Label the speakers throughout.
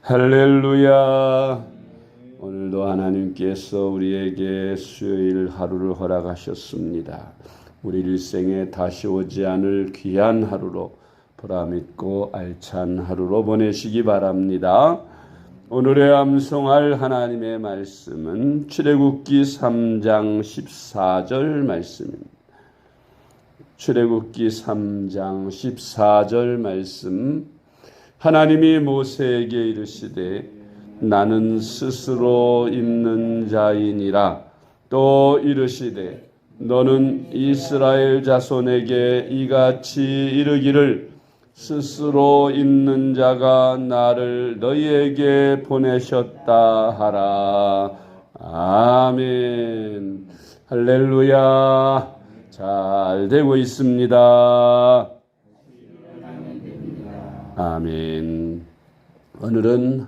Speaker 1: 할렐루야. 오늘도 하나님께서 우리에게 수요일 하루를 허락하셨습니다. 우리 일생에 다시 오지 않을 귀한 하루로, 보람있고 알찬 하루로 보내시기 바랍니다. 오늘의 암송할 하나님의 말씀은 출애굽기 3장 14절 말씀입니다. 출애굽기 3장 14절 말씀. 하나님이 모세에게 이르시되 나는 스스로 있는 자이니라. 또 이르시되 너는 이스라엘 자손에게 이같이 이르기를 스스로 있는 자가 나를 너희에게 보내셨다 하라. 아멘. 할렐루야. 잘 되고 있습니다. 아멘. 오늘은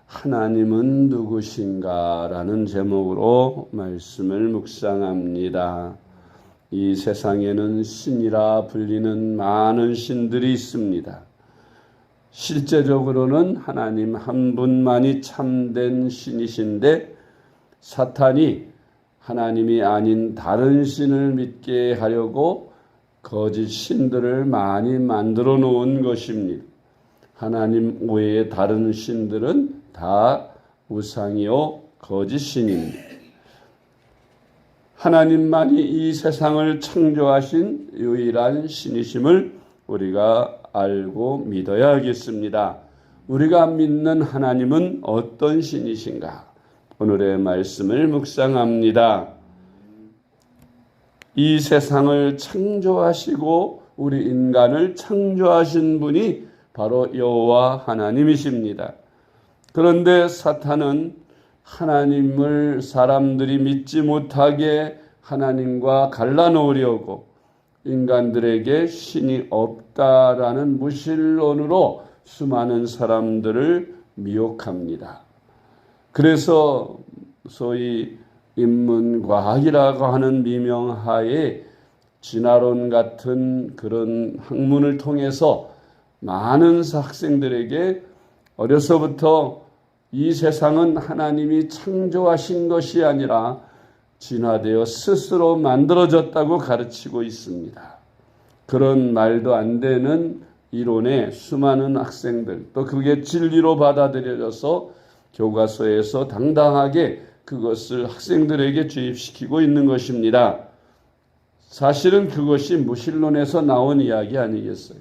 Speaker 1: 하나님은 누구신가 라는 제목으로 말씀을 묵상합니다. 이 세상에는 신이라 불리는 많은 신들이 있습니다. 실제적으로는 하나님 한 분만이 참된 신이신데 사탄이 하나님이 아닌 다른 신을 믿게 하려고 거짓 신들을 많이 만들어 놓은 것입니다. 하나님 외의 다른 신들은 다 우상이요 거짓 신입니다. 하나님만이 이 세상을 창조하신 유일한 신이심을 우리가 알고 믿어야 하겠습니다. 우리가 믿는 하나님은 어떤 신이신가? 오늘의 말씀을 묵상합니다. 이 세상을 창조하시고 우리 인간을 창조하신 분이 바로 여호와 하나님이십니다. 그런데 사탄은 하나님을 사람들이 믿지 못하게 하나님과 갈라놓으려고 인간들에게 신이 없다라는 무신론으로 수많은 사람들을 미혹합니다. 그래서 소위 인문과학이라고 하는 미명하에 진화론 같은 그런 학문을 통해서 많은 학생들에게 어려서부터 이 세상은 하나님이 창조하신 것이 아니라 진화되어 스스로 만들어졌다고 가르치고 있습니다. 그런 말도 안 되는 이론에 수많은 학생들, 또 그게 진리로 받아들여져서 교과서에서 당당하게 그것을 학생들에게 주입시키고 있는 것입니다. 사실은 그것이 무신론에서 나온 이야기 아니겠어요?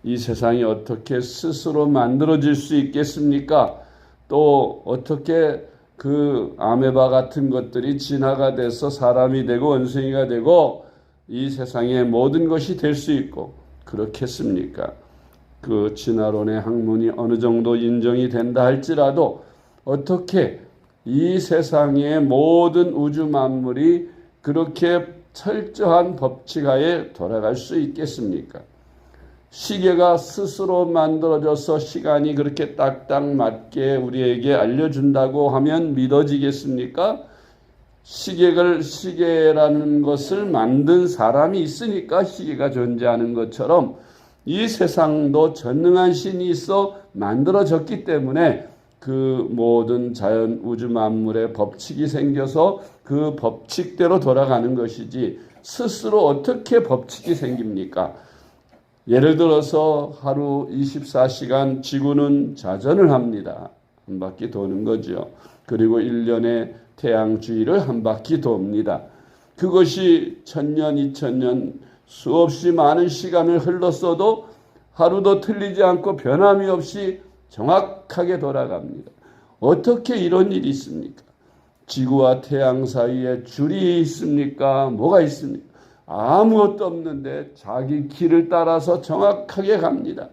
Speaker 1: 이 세상이 어떻게 스스로 만들어질 수 있겠습니까? 또 어떻게 그 아메바 같은 것들이 진화가 돼서 사람이 되고 원숭이가 되고 이 세상의 모든 것이 될 수 있고 그렇겠습니까? 그 진화론의 학문이 어느 정도 인정이 된다 할지라도 어떻게 이 세상의 모든 우주 만물이 그렇게 철저한 법칙하에 돌아갈 수 있겠습니까? 시계가 스스로 만들어져서 시간이 그렇게 딱딱 맞게 우리에게 알려준다고 하면 믿어지겠습니까? 시계라는 것을 만든 사람이 있으니까 시계가 존재하는 것처럼 이 세상도 전능한 신이 있어 만들어졌기 때문에 그 모든 자연 우주 만물의 법칙이 생겨서 그 법칙대로 돌아가는 것이지 스스로 어떻게 법칙이 생깁니까? 예를 들어서 하루 24시간 지구는 자전을 합니다. 한 바퀴 도는 거죠. 그리고 1년에 태양 주위를 한 바퀴 돕니다. 그것이 1000년, 2000년 수없이 많은 시간을 흘렀어도 하루도 틀리지 않고 변함이 없이 정확하게 돌아갑니다. 어떻게 이런 일이 있습니까? 지구와 태양 사이에 줄이 있습니까? 뭐가 있습니까? 아무것도 없는데 자기 길을 따라서 정확하게 갑니다.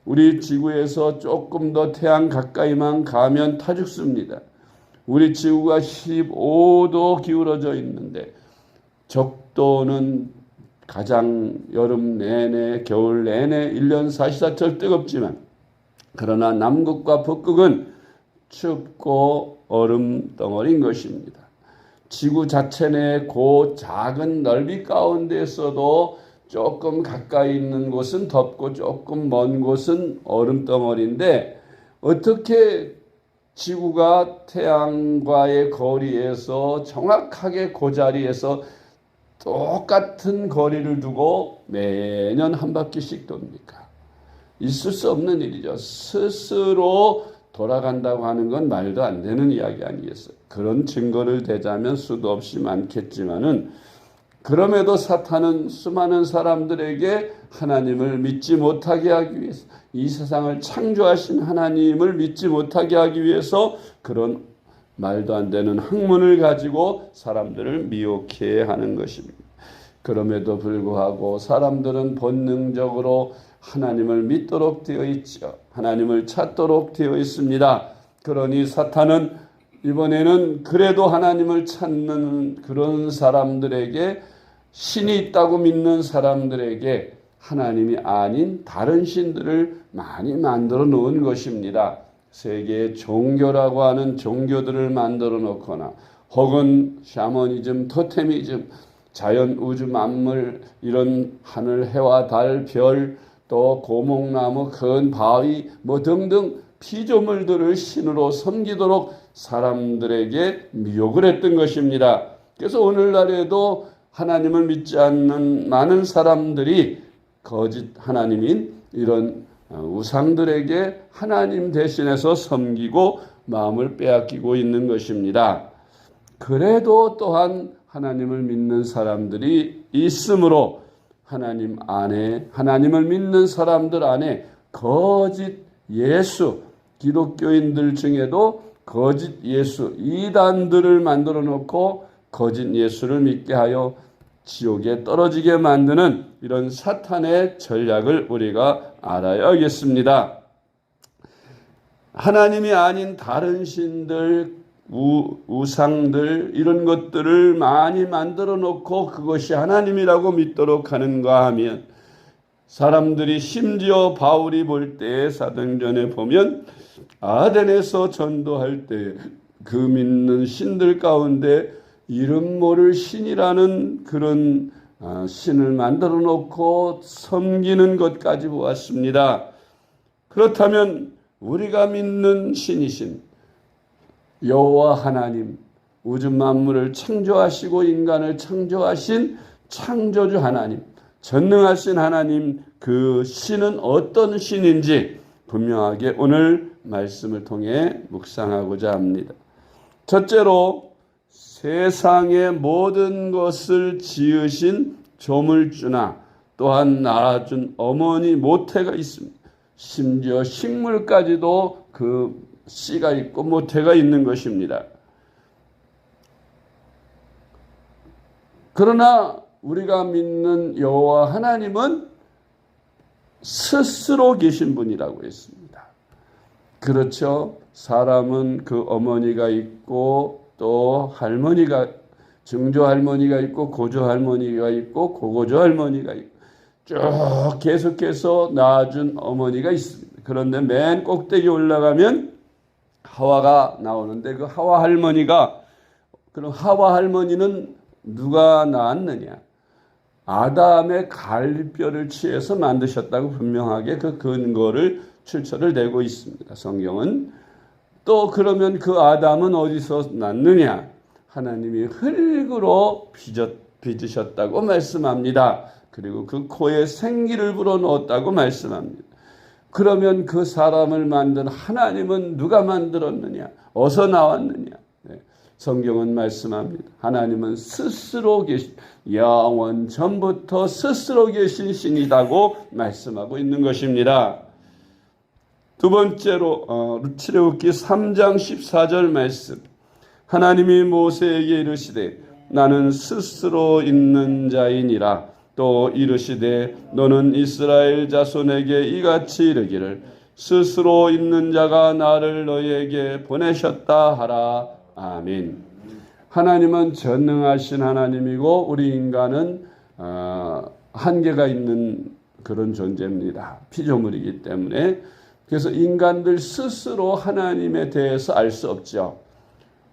Speaker 1: 우리 지구에서 조금 더 태양 가까이만 가면 타 죽습니다. 우리 지구가 15도 기울어져 있는데 적도는 가장 여름 내내, 겨울 내내 1년 사시사철 뜨겁지만 그러나 남극과 북극은 춥고 얼음 덩어리인 것입니다. 지구 자체 내 그 작은 넓이 가운데서도 조금 가까이 있는 곳은 덥고 조금 먼 곳은 얼음덩어리인데 어떻게 지구가 태양과의 거리에서 정확하게 그 자리에서 똑같은 거리를 두고 매년 한 바퀴씩 돕니까? 있을 수 없는 일이죠. 스스로 돌아간다고 하는 건 말도 안 되는 이야기 아니겠어요? 그런 증거를 대자면 수도 없이 많겠지만은, 그럼에도 사탄은 수많은 사람들에게 하나님을 믿지 못하게 하기 위해서, 이 세상을 창조하신 하나님을 믿지 못하게 하기 위해서 그런 말도 안 되는 학문을 가지고 사람들을 미혹해 하는 것입니다. 그럼에도 불구하고 사람들은 본능적으로 하나님을 믿도록 되어 있죠. 하나님을 찾도록 되어 있습니다. 그러니 사탄은 이번에는 그래도 하나님을 찾는 그런 사람들에게, 신이 있다고 믿는 사람들에게 하나님이 아닌 다른 신들을 많이 만들어 놓은 것입니다. 세계의 종교라고 하는 종교들을 만들어 놓거나, 혹은 샤머니즘, 토테미즘, 자연, 우주, 만물, 이런 하늘, 해와 달, 별, 또 고목나무, 큰 바위 뭐 등등 피조물들을 신으로 섬기도록 사람들에게 미혹을 했던 것입니다. 그래서 오늘날에도 하나님을 믿지 않는 많은 사람들이 거짓 하나님인 이런 우상들에게 하나님 대신해서 섬기고 마음을 빼앗기고 있는 것입니다. 그래도 또한 하나님을 믿는 사람들이 있으므로 하나님 안에, 하나님을 믿는 사람들 안에 거짓 예수, 기독교인들 중에도 거짓 예수, 이단들을 만들어 놓고 거짓 예수를 믿게 하여 지옥에 떨어지게 만드는 이런 사탄의 전략을 우리가 알아야겠습니다. 하나님이 아닌 다른 신들, 우상들, 이런 것들을 많이 만들어 놓고 그것이 하나님이라고 믿도록 하는가 하면, 사람들이 심지어 바울이 볼 때 사도행전에 보면 아덴에서 전도할 때 그 믿는 신들 가운데 이름 모를 신이라는 그런 신을 만들어 놓고 섬기는 것까지 보았습니다. 그렇다면 우리가 믿는 신이신 여호와 하나님, 우주 만물을 창조하시고 인간을 창조하신 창조주 하나님, 전능하신 하나님, 그 신은 어떤 신인지 분명하게 오늘 말씀을 통해 묵상하고자 합니다. 첫째로, 세상의 모든 것을 지으신 조물주나 또한 낳아준 어머니 모태가 있습니다. 심지어 식물까지도 그 씨가 있고 모태가 있는 것입니다. 그러나 우리가 믿는 여호와 하나님은 스스로 계신 분이라고 했습니다. 그렇죠. 사람은 그 어머니가 있고 또 할머니가, 증조 할머니가 있고 고조 할머니가 있고 고고조 할머니가 있고 쭉 계속해서 낳아준 어머니가 있습니다. 그런데 맨 꼭대기 올라가면 하와가 나오는데, 그 하와 할머니가, 그럼 하와 할머니는 누가 낳았느냐? 아담의 갈비뼈를 취해서 만드셨다고 분명하게 그 근거를 출처를 내고 있습니다. 성경은. 또 그러면 그 아담은 어디서 났느냐? 하나님이 흙으로 빚으셨다고 말씀합니다. 그리고 그 코에 생기를 불어넣었다고 말씀합니다. 그러면 그 사람을 만든 하나님은 누가 만들었느냐? 어디서 나왔느냐? 네. 성경은 말씀합니다. 하나님은 스스로 계신, 영원 전부터 스스로 계신 신이라고 말씀하고 있는 것입니다. 두 번째로 출애굽기 3장 14절 말씀. 하나님이 모세에게 이르시되 나는 스스로 있는 자이니라. 또 이르시되 너는 이스라엘 자손에게 이같이 이르기를 스스로 있는 자가 나를 너희에게 보내셨다 하라. 아멘. 하나님은 전능하신 하나님이고 우리 인간은 한계가 있는 그런 존재입니다. 피조물이기 때문에. 그래서 인간들 스스로 하나님에 대해서 알 수 없죠.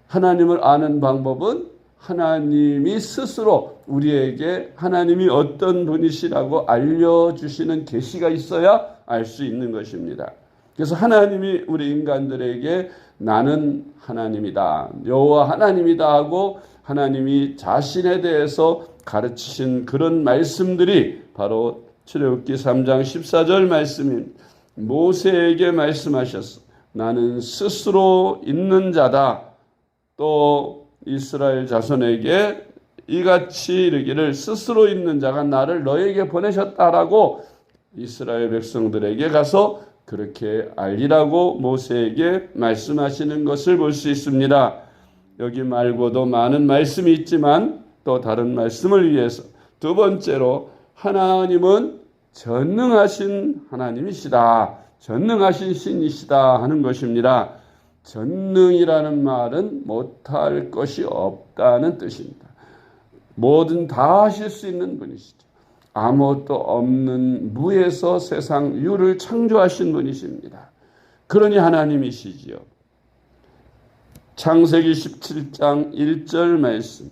Speaker 1: 하나님을 아는 방법은 하나님이 스스로 우리에게 하나님이 어떤 분이시라고 알려주시는 계시가 있어야 알 수 있는 것입니다. 그래서 하나님이 우리 인간들에게 나는 하나님이다, 여호와 하나님이다 하고 하나님이 자신에 대해서 가르치신 그런 말씀들이 바로 출애굽기 3장 14절 말씀입니다. 모세에게 말씀하셨어. 나는 스스로 있는 자다. 또 이스라엘 자손에게 이같이 이르기를 스스로 있는 자가 나를 너에게 보내셨다라고 이스라엘 백성들에게 가서 그렇게 알리라고 모세에게 말씀하시는 것을 볼 수 있습니다. 여기 말고도 많은 말씀이 있지만 또 다른 말씀을 위해서 두 번째로 하나님은 전능하신 하나님이시다, 전능하신 신이시다 하는 것입니다. 전능이라는 말은 못할 것이 없다는 뜻입니다. 뭐든 다 하실 수 있는 분이시죠. 아무것도 없는 무에서 세상 유를 창조하신 분이십니다. 그러니 하나님이시지요. 창세기 17장 1절 말씀.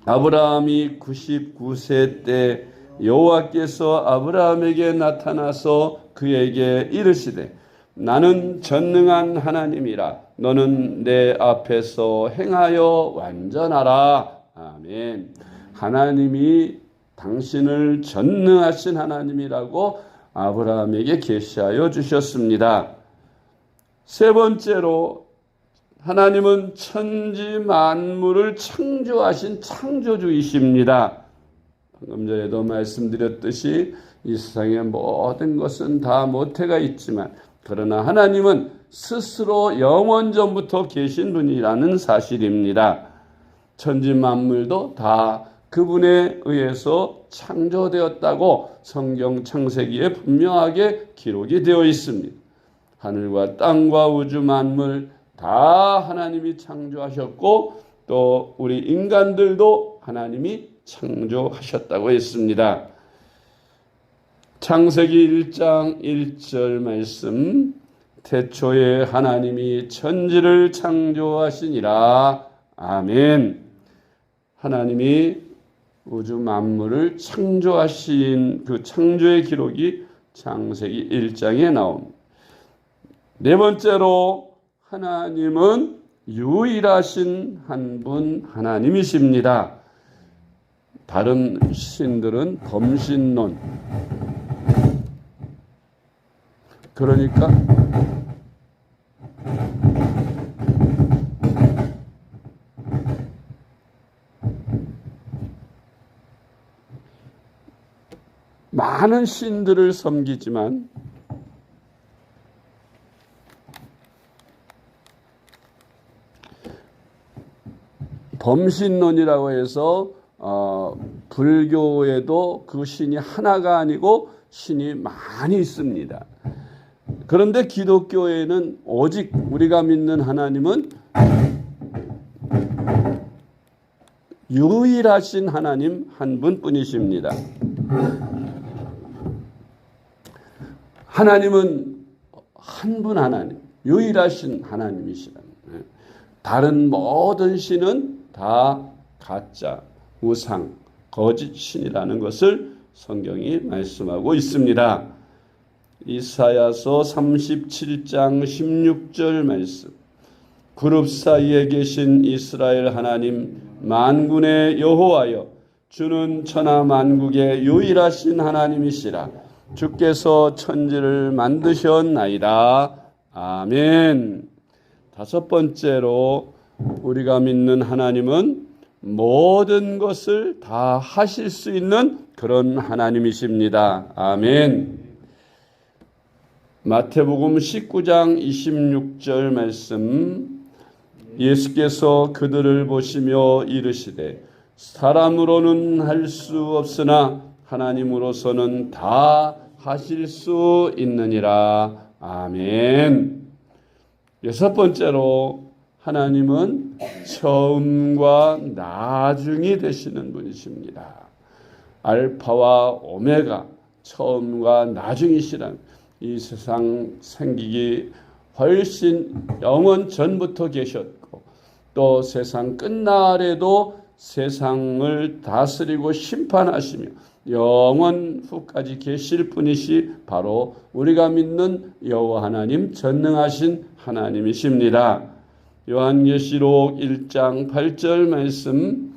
Speaker 1: 아브라함이 99세 때 여호와께서 아브라함에게 나타나서 그에게 이르시되 나는 전능한 하나님이라 너는 내 앞에서 행하여 완전하라. 아멘. 하나님이 당신을 전능하신 하나님이라고 아브라함에게 계시하여 주셨습니다. 세 번째로 하나님은 천지 만물을 창조하신 창조주이십니다. 방금 전에도 말씀드렸듯이 이 세상의 모든 것은 다 모태가 있지만 그러나 하나님은 스스로 영원전부터 계신 분이라는 사실입니다. 천지 만물도 다 그분에 의해서 창조되었다고 성경 창세기에 분명하게 기록이 되어 있습니다. 하늘과 땅과 우주 만물 다 하나님이 창조하셨고 또 우리 인간들도 하나님이 창조하셨다고 했습니다. 창세기 1장 1절 말씀. 태초에 하나님이 천지를 창조하시니라. 아멘. 하나님이 우주 만물을 창조하신 그 창조의 기록이 창세기 1장에 나옵니다. 네 번째로 하나님은 유일하신 한 분 하나님이십니다. 다른 신들은 범신론, 그러니까 많은 신들을 섬기지만 범신론이라고 해서 불교에도 그 신이 하나가 아니고 신이 많이 있습니다. 그런데 기독교에는 오직 우리가 믿는 하나님은 유일하신 하나님 한 분뿐이십니다. 하나님은 한 분 하나님, 유일하신 하나님이시다. 다른 모든 신은 다 가짜, 우상, 거짓 신이라는 것을 성경이 말씀하고 있습니다. 이사야서 37장 16절 말씀. 그룹 사이에 계신 이스라엘 하나님 만군의 여호와여, 주는 천하 만국의 유일하신 하나님이시라. 주께서 천지를 만드셨나이다. 아멘. 다섯 번째로 우리가 믿는 하나님은 모든 것을 다 하실 수 있는 그런 하나님이십니다. 아멘. 마태복음 19장 26절 말씀. 예수께서 그들을 보시며 이르시되 사람으로는 할 수 없으나 하나님으로서는 다 하실 수 있느니라. 아멘. 여섯 번째로 하나님은 처음과 나중이 되시는 분이십니다. 알파와 오메가, 처음과 나중이시란 이 세상 생기기 훨씬 영원 전부터 계셨고 또 세상 끝날에도 세상을 다스리고 심판하시며 영원 후까지 계실 분이시 바로 우리가 믿는 여호와 하나님, 전능하신 하나님이십니다. 요한계시록 1장 8절 말씀,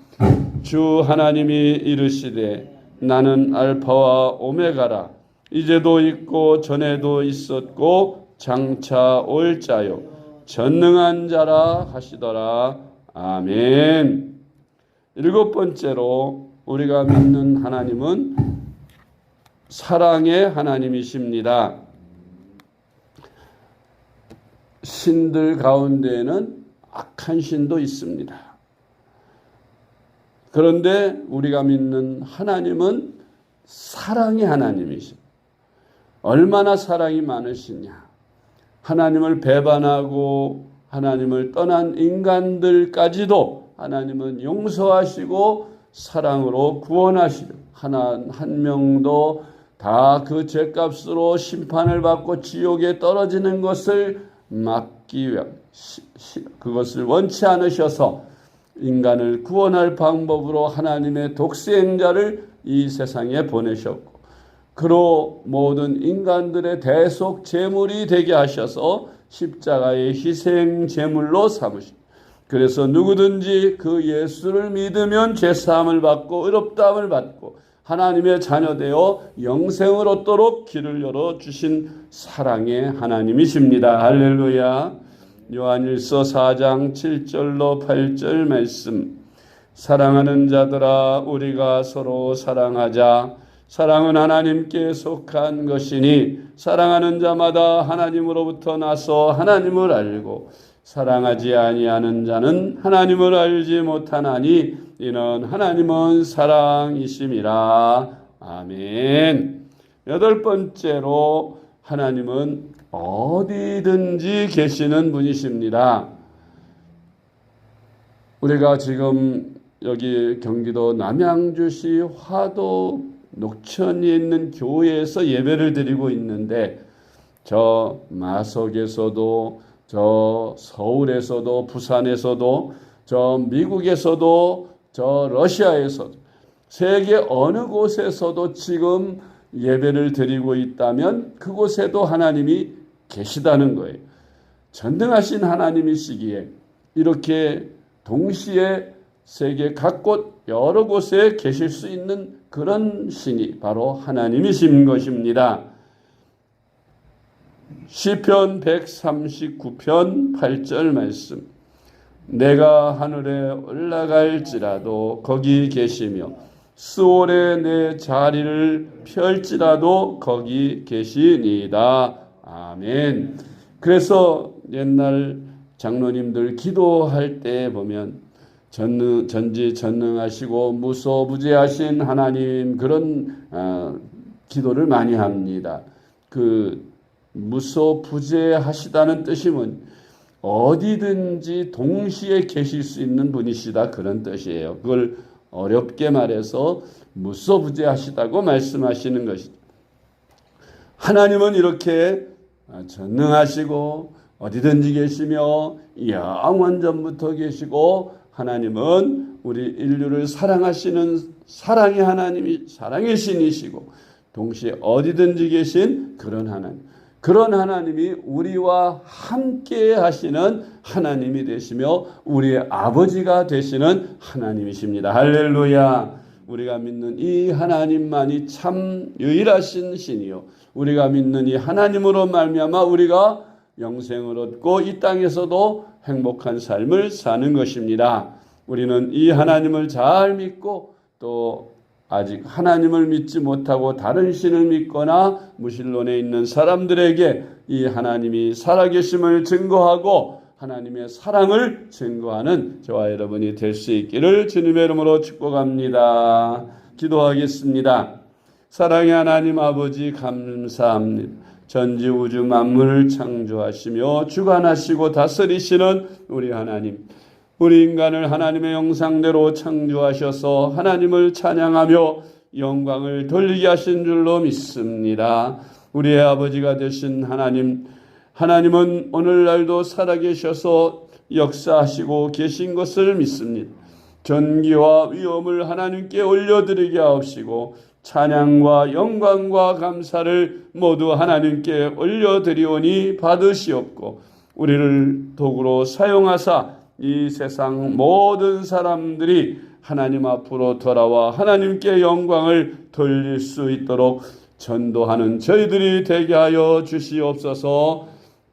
Speaker 1: 주 하나님이 이르시되 나는 알파와 오메가라, 이제도 있고 전에도 있었고 장차 올 자요 전능한 자라 하시더라. 아멘. 일곱 번째로 우리가 믿는 하나님은 사랑의 하나님이십니다. 신들 가운데에는 악한 신도 있습니다. 그런데 우리가 믿는 하나님은 사랑의 하나님이십니다. 얼마나 사랑이 많으시냐. 하나님을 배반하고 하나님을 떠난 인간들까지도 하나님은 용서하시고 사랑으로 구원하시려 한 명도 다 그 죄값으로 심판을 받고 지옥에 떨어지는 것을 막기 위해 그것을 원치 않으셔서 인간을 구원할 방법으로 하나님의 독생자를 이 세상에 보내셨고 그로 모든 인간들의 대속 제물이 되게 하셔서 십자가의 희생 제물로 삼으시고 그래서 누구든지 그 예수를 믿으면 죄사함을 받고 의롭다함을 받고 하나님의 자녀되어 영생을 얻도록 길을 열어주신 사랑의 하나님이십니다. 할렐루야. 요한일서 4장 7절로 8절 말씀, 사랑하는 자들아 우리가 서로 사랑하자. 사랑은 하나님께 속한 것이니 사랑하는 자마다 하나님으로부터 나서 하나님을 알고 사랑하지 아니하는 자는 하나님을 알지 못하나니 이는 하나님은 사랑이심이라. 아멘. 여덟 번째로 하나님은 어디든지 계시는 분이십니다. 우리가 지금 여기 경기도 남양주시 화도 녹천에 있는 교회에서 예배를 드리고 있는데 저 마석에서도 저 서울에서도 부산에서도 저 미국에서도 저 러시아에서도 세계 어느 곳에서도 지금 예배를 드리고 있다면 그곳에도 하나님이 계시다는 거예요. 전능하신 하나님이시기에 이렇게 동시에 세계 각곳 여러 곳에 계실 수 있는 그런 신이 바로 하나님이신 것입니다. 시편 139편 8절 말씀, 내가 하늘에 올라갈지라도 거기 계시며 스올에 내 자리를 펼지라도 거기 계시니이다. 아멘. 그래서 옛날 장로님들 기도할 때 보면 전지전능하시고 무소부재하신 하나님 그런 기도를 많이 합니다. 그 무소부재하시다는 뜻이면 어디든지 동시에 계실 수 있는 분이시다 그런 뜻이에요. 그걸 어렵게 말해서 무소부재하시다고 말씀하시는 것이죠. 하나님은 이렇게 전능하시고 어디든지 계시며 영원전부터 계시고 하나님은 우리 인류를 사랑하시는 사랑의 하나님이 사랑의 신이시고 동시에 어디든지 계신 그런 하나님. 그런 하나님이 우리와 함께 하시는 하나님이 되시며 우리의 아버지가 되시는 하나님이십니다. 할렐루야. 우리가 믿는 이 하나님만이 참 유일하신 신이요 우리가 믿는 이 하나님으로 말미암아 우리가 영생을 얻고 이 땅에서도 행복한 삶을 사는 것입니다. 우리는 이 하나님을 잘 믿고 또 아직 하나님을 믿지 못하고 다른 신을 믿거나 무신론에 있는 사람들에게 이 하나님이 살아계심을 증거하고 하나님의 사랑을 증거하는 저와 여러분이 될 수 있기를 주님의 이름으로 축복합니다. 기도하겠습니다. 사랑의 하나님 아버지 감사합니다. 전지우주 만물을 창조하시며 주관하시고 다스리시는 우리 하나님, 우리 인간을 하나님의 형상대로 창조하셔서 하나님을 찬양하며 영광을 돌리게 하신 줄로 믿습니다. 우리의 아버지가 되신 하나님, 하나님은 오늘날도 살아계셔서 역사하시고 계신 것을 믿습니다. 전기와 위엄을 하나님께 올려드리게 하옵시고 찬양과 영광과 감사를 모두 하나님께 올려드리오니 받으시옵고 우리를 도구로 사용하사 이 세상 모든 사람들이 하나님 앞으로 돌아와 하나님께 영광을 돌릴 수 있도록 전도하는 저희들이 되게 하여 주시옵소서.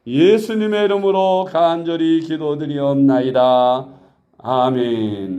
Speaker 1: 예수님의 이름으로 간절히 기도드리옵나이다. 아멘.